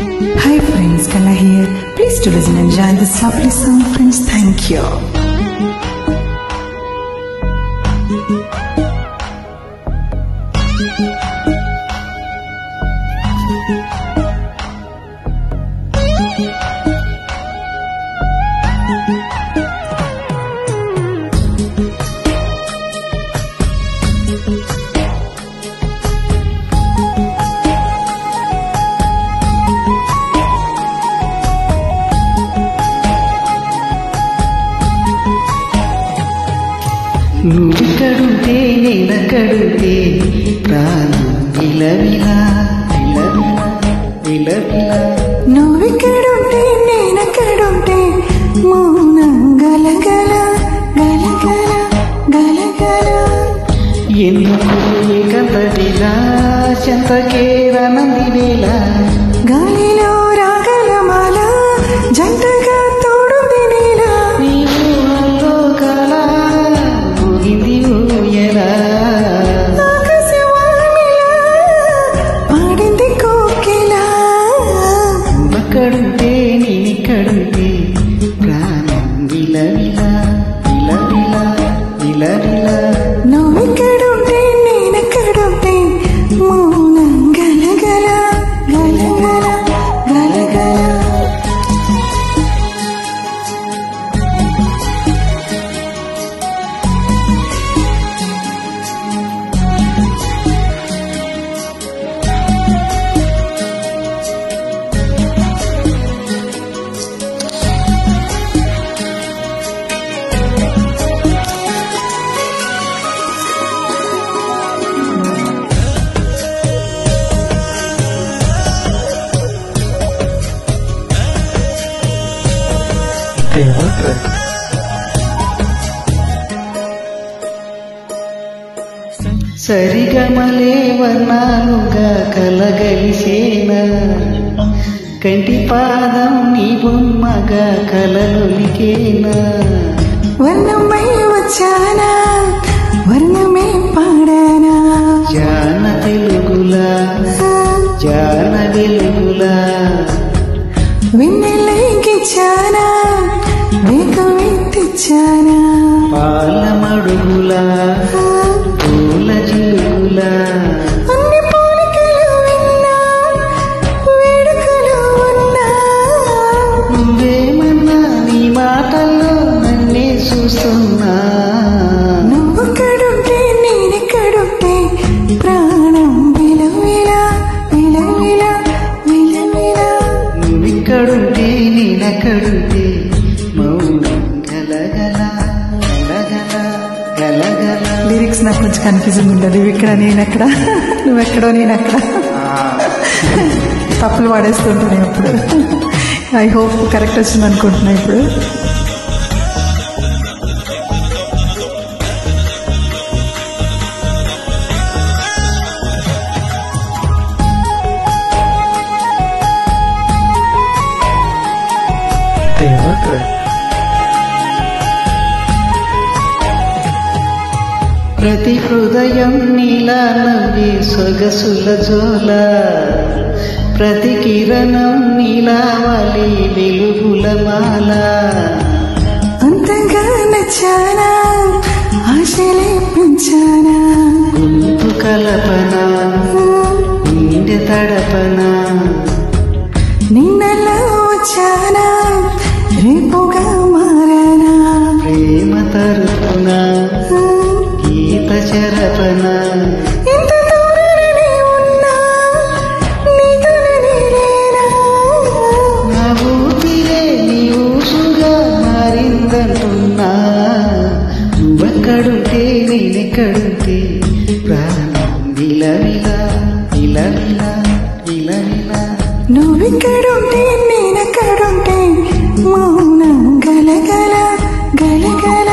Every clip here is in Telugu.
Hi friends, Kala here. Please to listen and enjoy this lovely song, friends. Thank you. నువ్వెక్కడుంటే నేనెక్కడుంటే ప్రాణం విలవిలా విలవిలా విలవిలా. నువ్వెక్కడుంటే నేనెక్కడుంటే మౌనం గలగల గలగల గలగల. ఎందుకు ఏకంతటిలా చెంతకే రనందివేలా గాలిలో రాగలమాల జంటగా తోడుంది నీలా. నీవు అల్లో కళ ఊగింది ఊయలా ఆకాశవాణిలా పాడింది కోకిలా. నువ్వెక్కడుంటే నేనెక్కడుంటే ప్రాణం విలవిలా విలవిలా విలవిలా. నువ్వెక్కడుంటే నేనెక్కడుంటే మౌనం గలగల గలగల గలగల. సరిగమలే వర్ణాలుగా కలగలిసేనా కంటి పాదం నీ బొమ్మగా కలలొలికేనా. వర్ణమై వచ్చానా వర్ణమే పాడానా. జాన తెలుగులా జాన వెలుగులా వెన్నెలకిచ్చానా వేగమే తెచ్చానా. పాలమడుగులా పూల చిలుగులా అన్ని పోలికలు విన్నా వేడుకలు ఉన్నా. నువ్వేమన్నా నీ మాటల్లో నన్నే చూస్తున్నా. నువ్వెక్కడుంటే నేనెక్కడుంటే ప్రాణం విలవిలా విలవిలా విలవిలా. నువ్వెక్కడుంటే నేనెక్కడుంటే మౌనం గలగల గలగల గలగల. లిరిక్స్ నాకు కొంచెం కన్ఫ్యూజింగ్ ఉంటుంది. నువ్వెక్కడ నేనెక్కడ నువ్వెక్కడో నేనెక్కడ తప్పులు పాడేస్తుంటాను అప్పుడు. ఐ హోప్ కరెక్ట్ వచ్చింది అనుకుంటున్నా ఇప్పుడు. ప్రతి హృదయం నీలా నవ్వి సొగసుల జోల ప్రతి కిరణం నీలా వాలి వెలుగుల మాల. అంతగా నచ్చానా ఆశలే పెంచానా. గుంపు కలపన గుండె తడపన నిన్నలా వచ్చానా రేపుగా మారానా. ప్రేమ తరుపున గీత చరపన ఎంత దూరానే ఉన్నా నీతోనే నేనా. నా ఊపిరే నీ ఊసుగా మారిందంటున్నా. నువ్వెక్కడుంటే నేనెక్కడుంటే ప్రాణం విలవిలా విలవిలా విలవిలా. నువ్వెక్కడుంటే నేనెక్కడుంటే మౌనం గలగల గలగల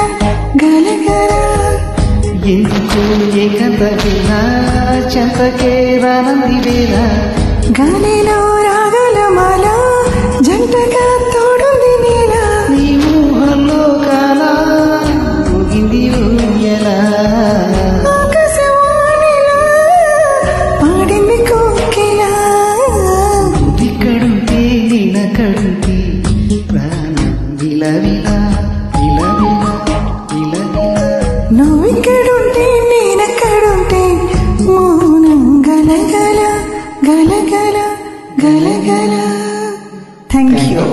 గలగల. ఎందుకు ఏకంతటిలా చెంతకే రానందివేలా గాలిలో రాగలమాల జంటగా తోడుంది నీలా. నీ ఊహల్లో కాల ఊగింది ఊయలా ఆకాశవాణిలా పాడింది కోకిలా. నువ్వెక్కడుంటే ఇలా ఇలా ఇలా నువ్వెక్కడుంటే నేనెక్కడుంటే మౌనం గలగల గలగల గలగల. Thank you.